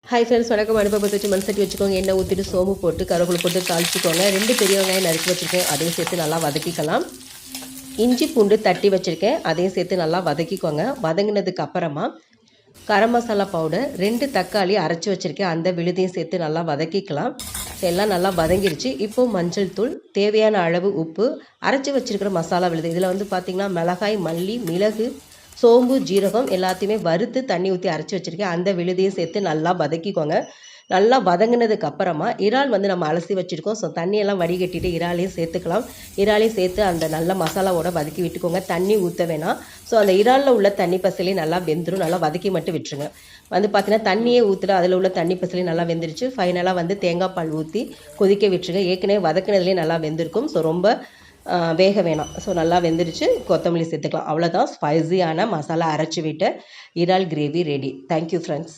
Hi friends, வணக்கம். அடுப்பை பற்ற வச்சு மண் சட்டி வச்சுக்கோங்க. எண்ணெய் ஊற்றிட்டு சோம்பு போட்டு கருவேப்பிலை போட்டு தாளிச்சிக்கோங்க. 2 பெரிய வெங்காயம் நறுக்கி வச்சுருக்கேன், அதையும் சேர்த்து நல்லா வதக்கிக்கலாம். இஞ்சி பூண்டு தட்டி வச்சுருக்கேன், அதையும் சேர்த்து நல்லா வதக்கிக்கோங்க. வதங்கினதுக்கு அப்புறமா கரம் மசாலா பவுடர், 2 தக்காளி அரைச்சி வச்சுருக்கேன், அந்த விழுதையும் சேர்த்து நல்லா வதக்கிக்கலாம். எல்லாம் நல்லா வதங்கிருச்சு. இப்போது மஞ்சள் தூள், தேவையான அளவு உப்பு, அரைச்சி வச்சுருக்கிற மசாலா விழுது. இதில் வந்து பார்த்திங்கன்னா மிளகாய், மல்லி, மிளகு, சோம்பு, ஜீரகம் எல்லாத்தையுமே வறுத்து தண்ணி ஊற்றி அரைச்சி வச்சுருக்கேன், அந்த விழுதையும் சேர்த்து நல்லா வதக்கிக்கோங்க. நல்லா வதங்கினதுக்கு அப்புறமா இறால் வந்து நம்ம அலசி வச்சுருக்கோம். ஸோ தண்ணியெல்லாம் வடிகட்டிட்டு இறாலையும் சேர்த்துக்கலாம். இறாலையும் சேர்த்து அந்த நல்ல மசாலாவோட வதக்கி விட்டுக்கோங்க. தண்ணி ஊற்ற வேணாம். ஸோ அந்த இறாலில் உள்ள தண்ணி பசலையும் நல்லா வெந்துடும். நல்லா வதக்கி மட்டும் விட்டுருங்க. வந்து பார்த்தீங்கன்னா தண்ணியே ஊற்றுட்டு அதில் உள்ள தண்ணி பசலையும் நல்லா வெந்துருச்சு. ஃபைனலாக வந்து தேங்காய் பால் ஊற்றி கொதிக்க விட்டுருங்க. ஏற்கனவே வதக்கினதுலேயே நல்லா வெந்திருக்கும். ஸோ ரொம்ப வேக வேணாம். ஸோ நல்லா வெந்துருச்சு. கொத்தமல்லி சேர்த்துக்கலாம். அவ்வளோதான், ஸ்பைசியான மசாலா அரைச்சி விட்ட இறால் கிரேவி ரெடி. Thank you friends.